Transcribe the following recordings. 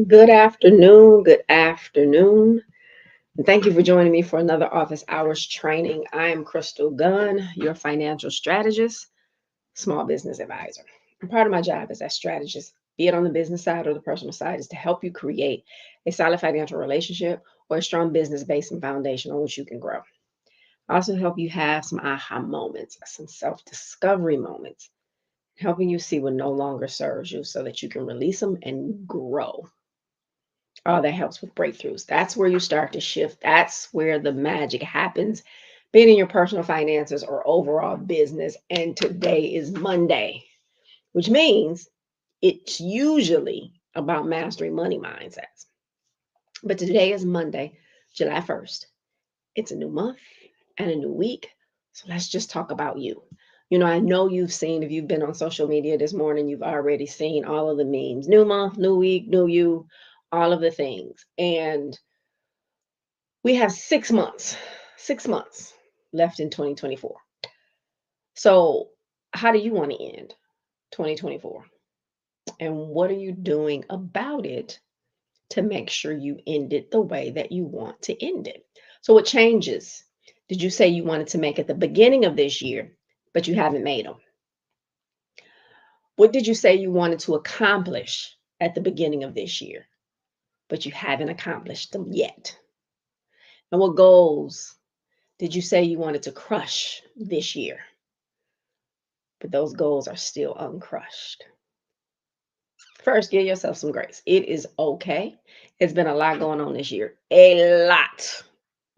Good afternoon. Good afternoon. And thank you for joining me for another office hours training. I am Crystal Gunn, your financial strategist, small business advisor. And part of my job as that strategist, be it on the business side or the personal side, is to help you create a solid financial relationship or a strong business base and foundation on which you can grow. I also help you have some aha moments, some self-discovery moments, helping you see what no longer serves you so that you can release them and grow. Oh, that helps with breakthroughs. That's where you start to shift. That's where the magic happens, be it in your personal finances or overall business. And today is Monday, which means it's usually about mastering money mindsets. But today is Monday, July 1st. It's a new month and a new week. So let's just talk about you. I know you've seen, if you've been on social media this morning, you've already seen all of the memes. New month, new week, new you, all of the things. And we have 6 months left in 2024. So how do you want to end 2024? And what are you doing about it to make sure you end it the way that you want to end it? So what changes did you say you wanted to make at the beginning of this year, but you haven't made them? What did you say you wanted to accomplish at the beginning of this year, but you haven't accomplished them yet? And what goals did you say you wanted to crush this year, but those goals are still uncrushed? First, give yourself some grace. It is okay. It's been a lot going on this year, a lot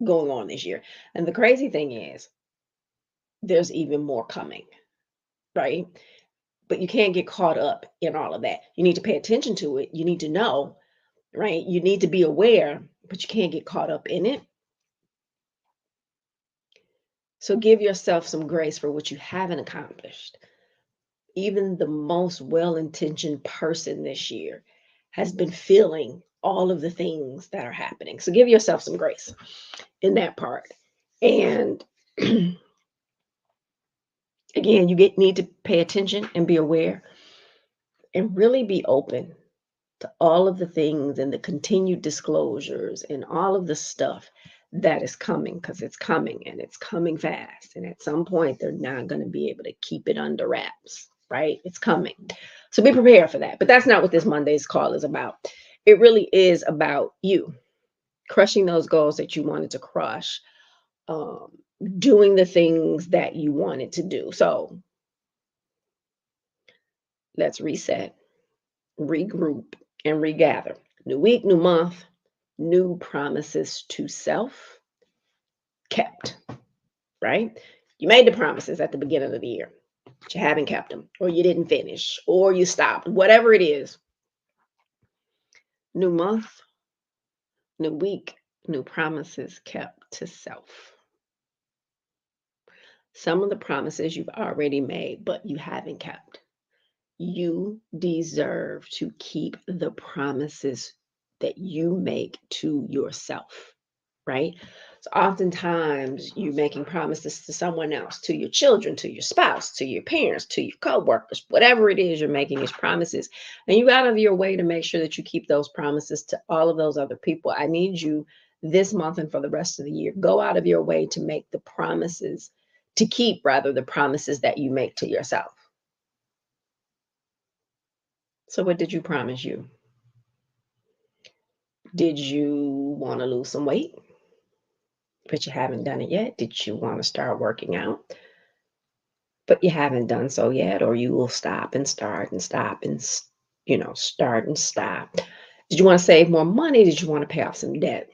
going on this year. And the crazy thing is, there's even more coming, right? But you can't get caught up in all of that. You need to pay attention to it. You need to know, right? You need to be aware, but you can't get caught up in it. So give yourself some grace for what you haven't accomplished. Even the most well-intentioned person this year has been feeling all of the things that are happening. So give yourself some grace in that part. And again, you need to pay attention and be aware and really be open to all of the things and the continued disclosures and all of the stuff that is coming, because it's coming and it's coming fast. And at some point, they're not going to be able to keep it under wraps, right? It's coming. So be prepared for that. But that's not what this Monday's call is about. It really is about you crushing those goals that you wanted to crush, doing the things that you wanted to do. So let's reset, regroup, and regather. New week, new month, new promises to self kept, right? You made the promises at the beginning of the year, but you haven't kept them, or you didn't finish, or you stopped, whatever it is. New month, new week, new promises kept to self. Some of the promises you've already made, but you haven't kept. You deserve to keep the promises that you make to yourself, right? So oftentimes you're making promises to someone else, to your children, to your spouse, to your parents, to your coworkers, whatever it is you're making these promises. And you go out of your way to make sure that you keep those promises to all of those other people. I need you this month and for the rest of the year, go out of your way to make the promises, to keep rather the promises that you make to yourself. So what did you promise you? Did you want to lose some weight, but you haven't done it yet? Did you want to start working out, but you haven't done so yet? Or you will stop and start and stop and, start and stop. Did you want to save more money? Did you want to pay off some debt?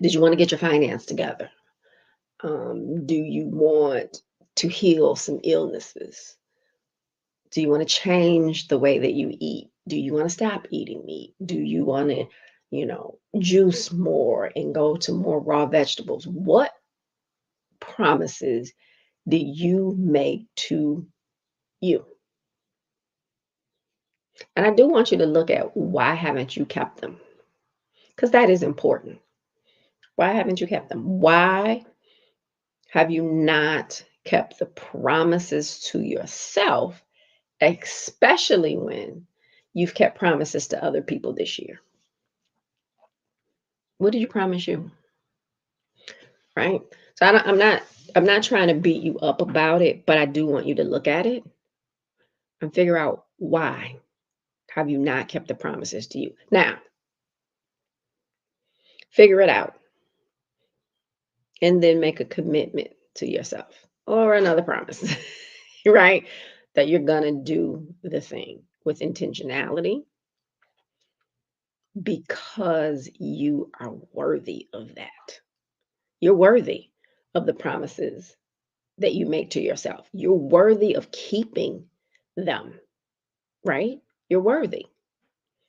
Did you want to get your finance together? Do you want to heal some illnesses? Do you want to change the way that you eat? Do you want to stop eating meat? Do you want to, juice more and go to more raw vegetables? What promises did you make to you? And I do want you to look at why haven't you kept them? Because that is important. Why haven't you kept them? Why have you not kept the promises to yourself, especially when you've kept promises to other people this year? What did you promise you? Right? So I'm not trying to beat you up about it, but I do want you to look at it and figure out why have you not kept the promises to you. Now, figure it out and then make a commitment to yourself or another promise, right? That you're going to do the thing with intentionality because you are worthy of that. You're worthy of the promises that you make to yourself. You're worthy of keeping them, right? You're worthy.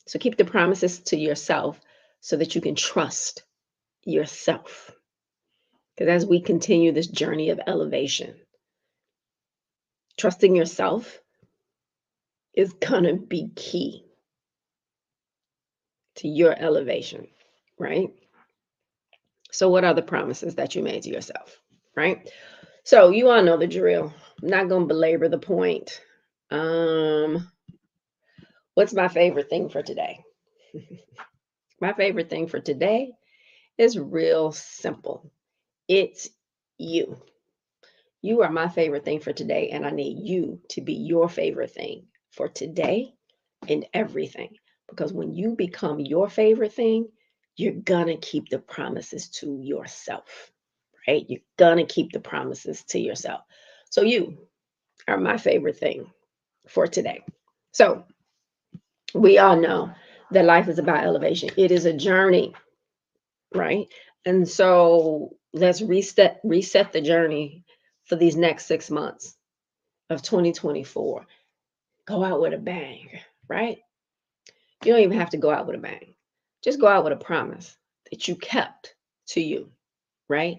So keep the promises to yourself so that you can trust yourself. Because as we continue this journey of elevation, trusting yourself is going to be key to your elevation, right? So, what are the promises that you made to yourself, right? So, you all know the drill. I'm not going to belabor the point. Um, what's my favorite thing for today? My favorite thing for today is real simple. It's you. You are my favorite thing for today, and I need you to be your favorite thing for today and everything. Because when you become your favorite thing, you're gonna keep the promises to yourself, right? You're gonna keep the promises to yourself. So, you are my favorite thing for today. So, we all know that life is about elevation, it is a journey, right? And so, let's reset the journey for these next 6 months of 2024. Go out with a bang, right? You don't even have to go out with a bang. Just go out with a promise that you kept to you, right?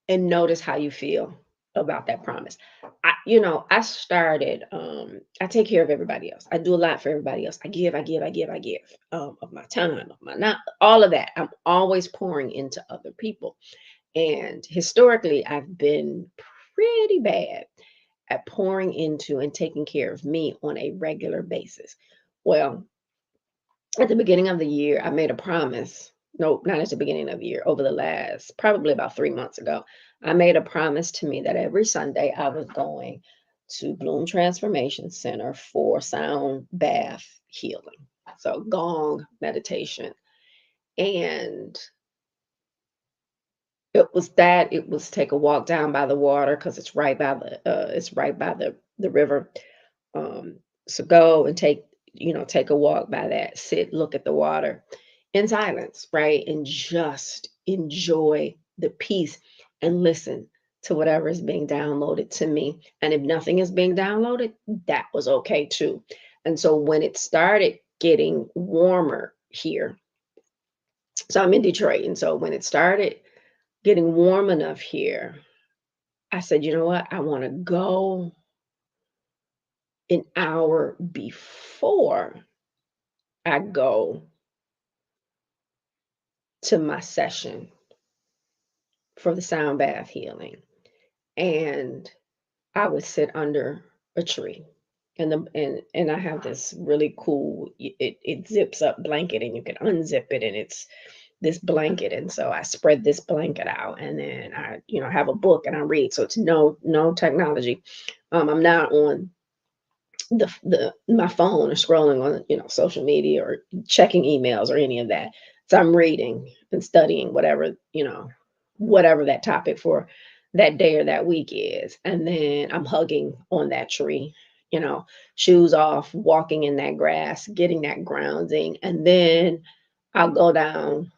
And notice how you feel about that promise. I started, I take care of everybody else. I do a lot for everybody else. I give of my time, of my not all of that. I'm always pouring into other people. And historically, I've been pretty bad at pouring into and taking care of me on a regular basis. Well, at the beginning of the year, I made a promise. No, not at the beginning of the year, over the last probably about 3 months ago. I made a promise to me that every Sunday I was going to Bloom Transformation Center for sound bath healing. So, gong meditation. And it was take a walk down by the water because it's right by the river. Um, so go and take a walk by that, sit, look at the water in silence, right? And just enjoy the peace and listen to whatever is being downloaded to me. And if nothing is being downloaded, that was okay too. And so when it started getting warmer here, so I'm in Detroit. And so when it started getting warm enough here, I said, you know what? I want to go an hour before I go to my session for the sound bath healing. And I would sit under a tree. And I have this really cool it zips up blanket and you can unzip it and it's this blanket. And so I spread this blanket out and then I, have a book and I read. So it's no technology. I'm not on the my phone or scrolling on social media or checking emails or any of that. So I'm reading and studying whatever that topic for that day or that week is, and then I'm hugging on that tree, shoes off, walking in that grass, getting that grounding, and then I'll go down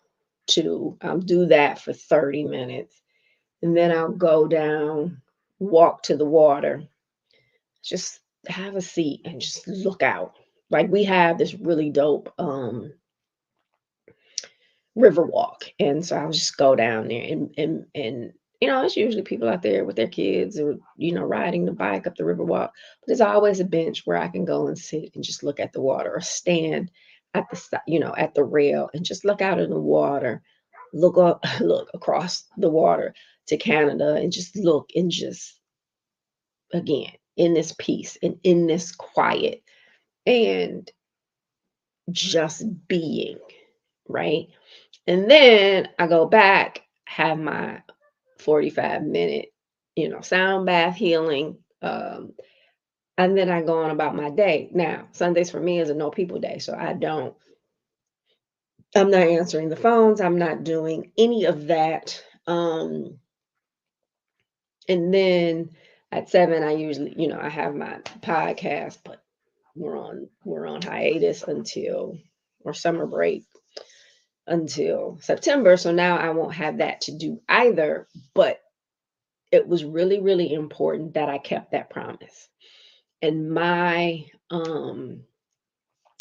to do that for 30 minutes. And then I'll go down, walk to the water, just have a seat and just look out. Like we have this really dope river walk. And so I'll just go down there and it's usually people out there with their kids or, riding the bike up the river walk. But there's always a bench where I can go and sit and just look at the water or stand at at the rail and just look out in the water, look up, look across the water to Canada and just look and just again in this peace and in this quiet and just being, right? And then I go back, have my 45-minute, sound bath healing. And then I go on about my day. Now, Sundays for me is a no people day. So I'm not answering the phones. I'm not doing any of that. And then at 7, I usually, I have my podcast, but we're on hiatus until or summer break until September. So now I won't have that to do either. But it was really, really important that I kept that promise. And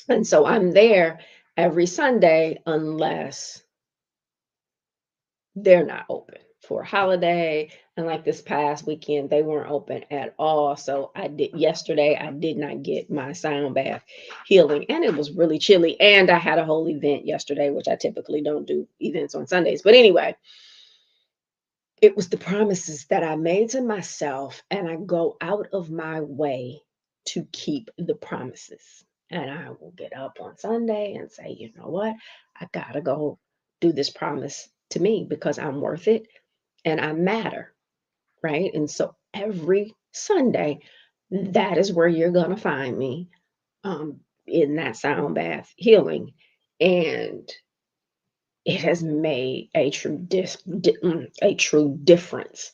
and so I'm there every Sunday unless they're not open for a holiday. And like this past weekend, they weren't open at all. So yesterday, I did not get my sound bath healing. And it was really chilly. And I had a whole event yesterday, which I typically don't do events on Sundays. But anyway, it was the promises that I made to myself, and I go out of my way to keep the promises. And I will get up on Sunday and say, you know what? I got to go do this promise to me because I'm worth it and I matter. Right. And so every Sunday, that is where you're going to find me in that sound bath healing. And it has made a true difference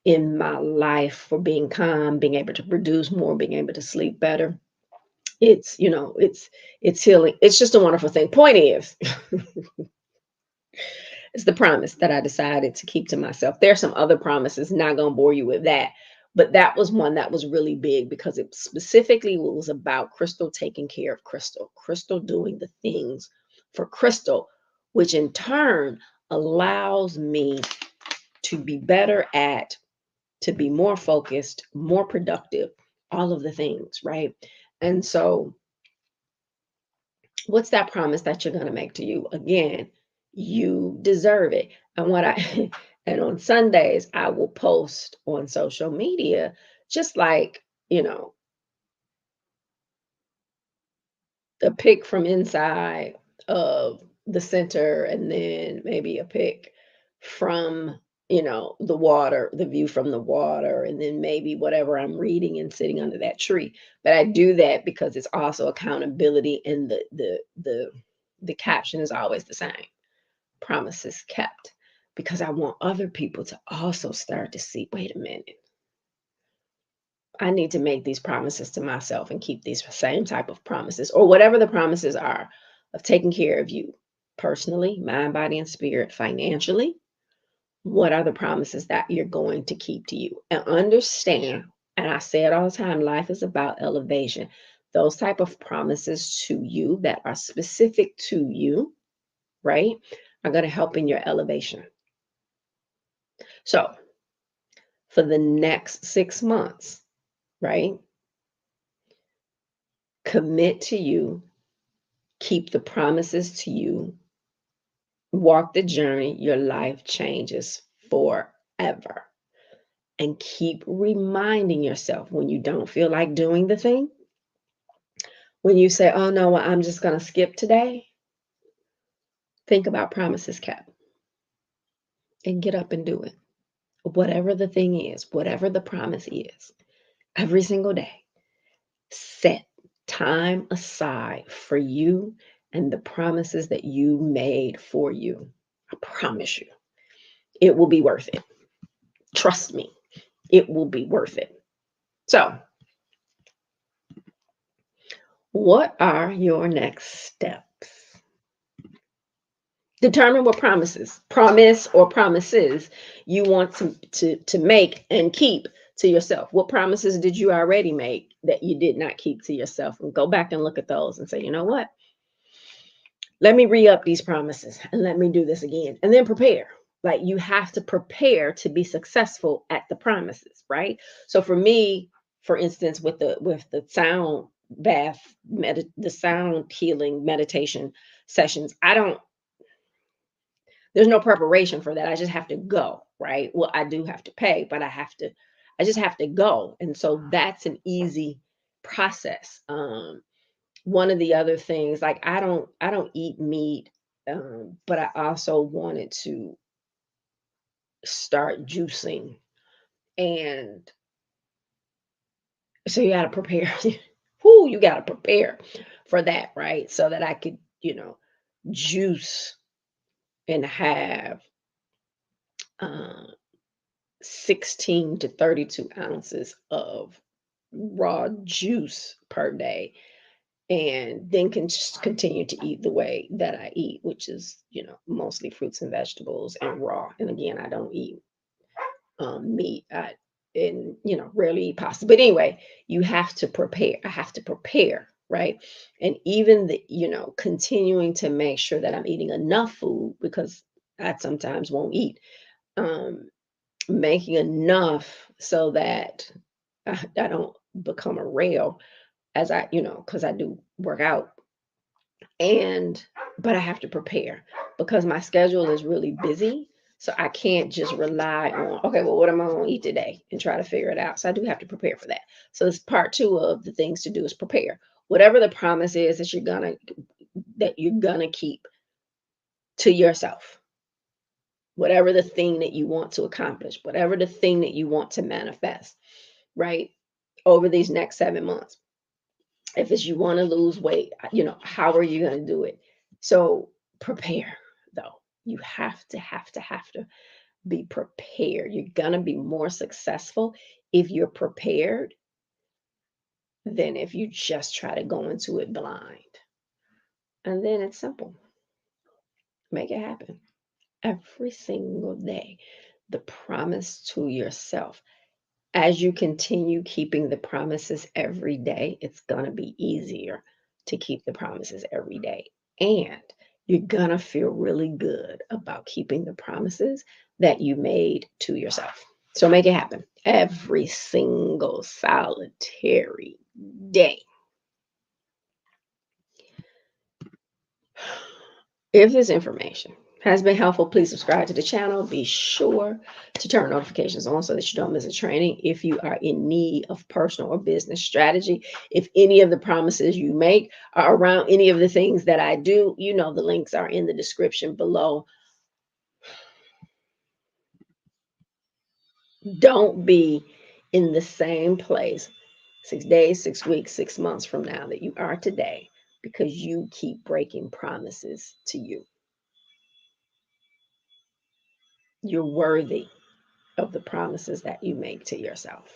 in my life for being calm, being able to produce more, being able to sleep better. It's healing. It's just a wonderful thing. Point is, it's the promise that I decided to keep to myself. There's some other promises, not gonna bore you with that, but that was one that was really big because it specifically was about Crystal taking care of Crystal, Crystal doing the things for Crystal, which in turn allows me to be better at, to be more focused, more productive, all of the things, right? And so, what's that promise that you're going to make to you? Again, you deserve it. And and on Sundays, I will post on social media, just like, a pic from inside of the center, and then maybe a pic from, the water, the view from the water, and then maybe whatever I'm reading and sitting under that tree. But I do that because it's also accountability, and the caption is always the same: promises kept. Because I want other people to also start to see, wait a minute, I need to make these promises to myself and keep these same type of promises, or whatever the promises are, of taking care of you personally, mind, body, and spirit, financially. What are the promises that you're going to keep to you? And understand, and I say it all the time, life is about elevation. Those type of promises to you that are specific to you, right, are going to help in your elevation. So for the next 6 months, right, commit to you, keep the promises to you, walk the journey, your life changes forever. And keep reminding yourself when you don't feel like doing the thing, when you say, oh no, well, I'm just going to skip today, think about promises kept and get up and do it. Whatever the thing is, whatever the promise is, every single day, set time aside for you and the promises that you made for you. I promise you, it will be worth it. Trust me, it will be worth it. So, what are your next steps? Determine what promise or promises you want to make and keep to yourself. What promises did you already make that you did not keep to yourself? And go back and look at those and say, you know what? Let me re-up these promises and let me do this again. And then prepare. Like you have to prepare to be successful at the promises, right? So for me, for instance, with the sound bath, the sound healing meditation sessions, there's no preparation for that. I just have to go, right? Well, I do have to pay, but I just have to go. And so that's an easy process. One of the other things, like I don't eat meat, but I also wanted to start juicing. And so you gotta prepare. Whoo, you gotta prepare for that, right? So that I could, juice and have uh 16 to 32 ounces of raw juice per day, and then can just continue to eat the way that I eat, which is, mostly fruits and vegetables and raw. And again, I don't eat meat. And rarely eat pasta. But anyway, you have to prepare. I have to prepare, right? And even continuing to make sure that I'm eating enough food, because I sometimes won't eat. Um, Making enough so that I don't become a rail, as because I do work out. And but I have to prepare because my schedule is really busy. So I can't just rely on, okay, well, what am I going to eat today and try to figure it out? So I do have to prepare for that. So it's part two of the things to do is prepare. Whatever the promise is that you're gonna keep to yourself, whatever the thing that you want to accomplish, whatever the thing that you want to manifest, right? Over these next 7 months. If it's you want to lose weight, how are you going to do it? So prepare, though. You have to be prepared. You're going to be more successful if you're prepared than if you just try to go into it blind. And then it's simple. Make it happen every single day. The promise to yourself. As you continue keeping the promises every day, it's going to be easier to keep the promises every day. And you're going to feel really good about keeping the promises that you made to yourself. So make it happen every single solitary day. If this information has been helpful, please subscribe to the channel. Be sure to turn notifications on so that you don't miss a training. If you are in need of personal or business strategy, if any of the promises you make are around any of the things that I do, the links are in the description below. Don't be in the same place 6 days, 6 weeks, 6 months from now that you are today because you keep breaking promises to you. You're worthy of the promises that you make to yourself.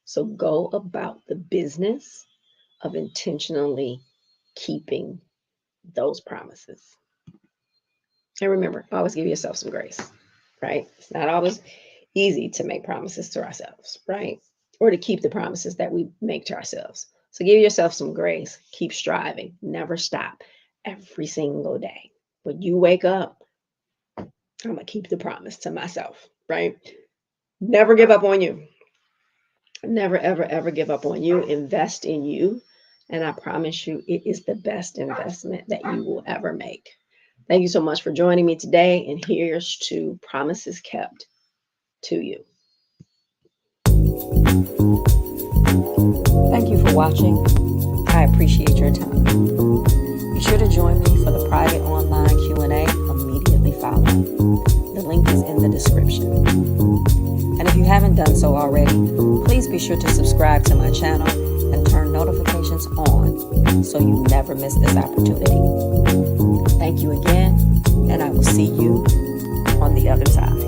So go about the business of intentionally keeping those promises. And remember, always give yourself some grace, right? It's not always easy to make promises to ourselves, right? Or to keep the promises that we make to ourselves. So give yourself some grace. Keep striving. Never stop. Every single day. When you wake up, I'm going to keep the promise to myself, right? Never give up on you. Never, ever, ever give up on you. Invest in you. And I promise you, it is the best investment that you will ever make. Thank you so much for joining me today. And here's to promises kept to you. Thank you for watching. I appreciate your time. Be sure to join me for the private online Q&A immediately following. The link is in the description. And if you haven't done so already, please be sure to subscribe to my channel and turn notifications on so you never miss this opportunity. Thank you again, and I will see you on the other side.